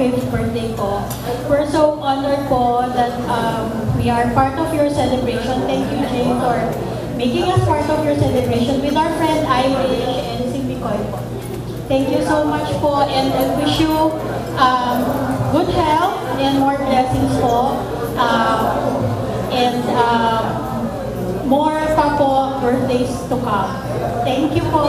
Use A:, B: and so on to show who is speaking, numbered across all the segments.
A: 5th birthday po. We're so honored po that we are part of your celebration. Thank you, Jay, for making us part of your celebration with our friend Irish and si Picoy po. Thank you so much po, and I wish you good health and more blessings po. And more pa po birthdays to come. Thank you po.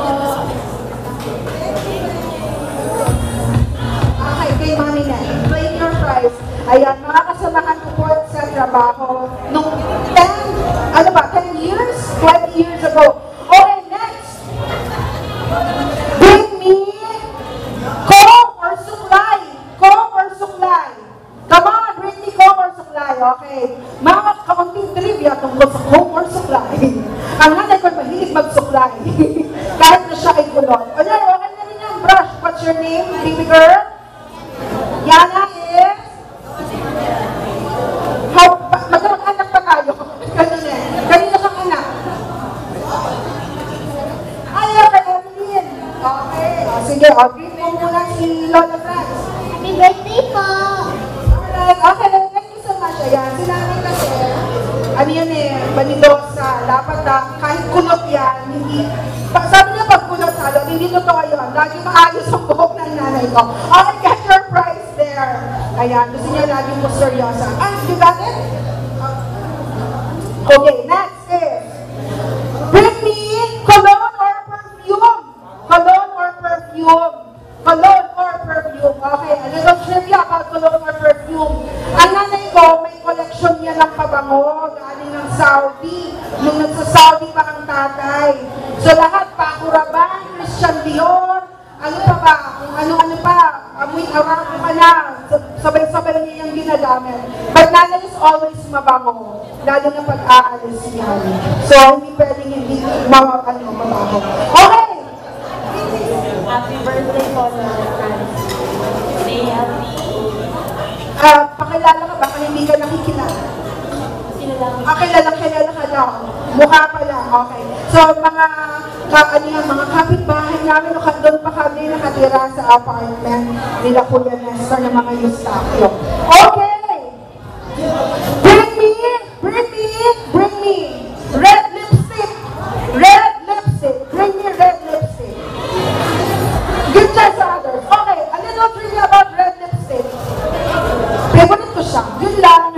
B: Okay, kay Mami na. Claim your prize. Ayan, mga kasamahan ko po sa trabaho nung 10 years? 20 years ago. Okay, next. Bring me Coke or Suklay. Coke or Suklay. Come on, bring me Coke or Suklay. Okay. Mga kaunting trivia tungkol sa Coke or Suklay. Ang nanay ko mahilig mag-suklay. Kahit na siya ay kulon. Okay na rin yung brush. What's your name, baby girl? Yana is? Magkamag-anak pa tayo. Kanina kang anak. Ayaw ka, Evelyn. Okay. Sige, greet mo muna si Lola Franz.
C: Happy birthday po!
B: Alright, okay. Thank you so much. Ayan, sinabi kasi, ano yun balidosa. Dapat na, kahit kulot yan, hindi, sabi niya pag kulot salot, hindi totoo yun. Lagi maayos ang buhok ng nanay ko. Okay, get your prize there. Ayan, gusto niya lagi mo seryosa. You got it? Okay, next is, bring me cologne or perfume. Cologne or perfume. Cologne or perfume. Okay, a little trivia about cologne or perfume. Ang nanay ko, may collection niya ng pabango, galing ng Saudi. Nung nagsa-Saudi pa ang tatay. So lahat, Pakuraban, Christian Dior, ano pa ba? Kung ano-ano pa, amoy awang pa na. Sabay-sabay niya yung ginagamit. But nanay is always mabango. Lalo na pag-aalis niya. So, hindi pwedeng hindi mabango. Okay!
A: Happy birthday po, Lola Franz. Stay healthy.
B: Pakilala ka ba? Kaya hindi ka nakikilala. Kilala ka daw. Mukha pa lang. Okay. So, mga kapitbahay namin, doon pa kami nakatira sa apartment nila Kuya Nestor ng mga Eustachio. Okay! Bring me red lipstick. Red lipstick. Bring me red lipstick. Good choice, others. Okay, a little trivia about red lipstick. Favorite ko siya. Yun lang.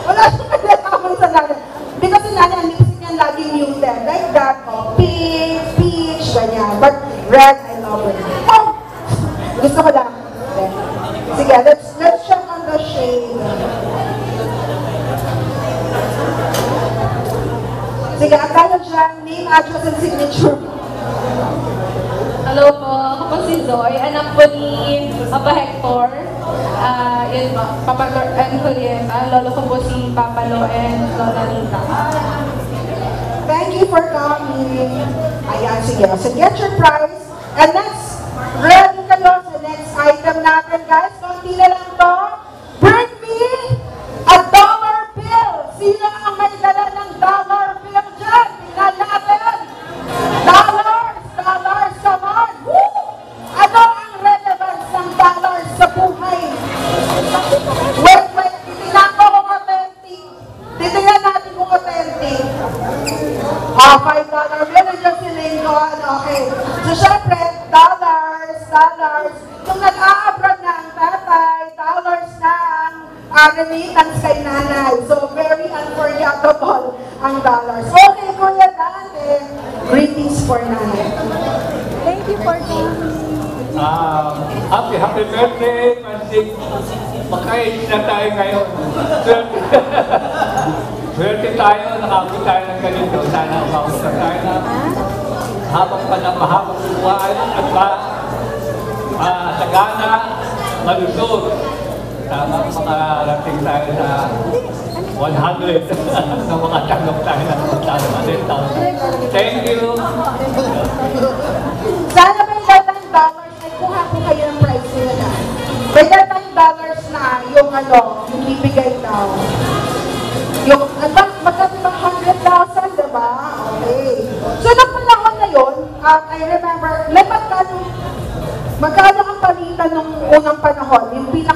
B: Wala siyang kailangan sa nanay. Because yung nanay, ang lipstick niya laging muted. Like that, pink, peach, ganyan. But red, I love it. Oh! Gusto ko lang. Sige, let's check on the shade. Sige, ang tayo dyan, name, address, and signature.
D: Hello po, ako po si Zoe, anak po ni Papa Hector, yun po, Papa and Julieta, lolo ko po si Papa Lo and Lola Nita.
B: Thank you for coming. Ayan, sige. So get your prize. And next, ready kayo sa next item natin, guys. Konti na lang to. Bring me a dollar bill. Sino ang may dala ng dollar bill dyan? Tingnan natin. Dollars, come on. Woo! Ano ang relevance ng dollars sa buhay? Wait. Titignan ko kung authentic. Titignan natin kung authentic. $5 bill. Nandiyan si Lincoln. Okay. So, syempre, dollars. Nung nag-a-abroad na ang tatay, dollars na ang remittance kay nanay. So, very unforgettable ang dollars. Okay, Kuya Dante. Greetings for nanay.
A: Thank you for coming.
E: Happy birthday, Pansing. Makain na tayo ngayon. Swerte tayo, nakapit tayo ng ganito. Sana makausap tayo na habang mahabang buhay at sagana, malusog. Tama, makarating tayo sa 100 na makatanggap tayo ng pagtalo natin. Thank you.
B: Sana may datang dollars ay kuha po kayo ng price nila. May datang dollars na yung bibigay daw. Yung, magkano bang 100,000, diba? Okay. So, nung panahon na yun, I remember, may magkano ang palitan nung unang panahon, yung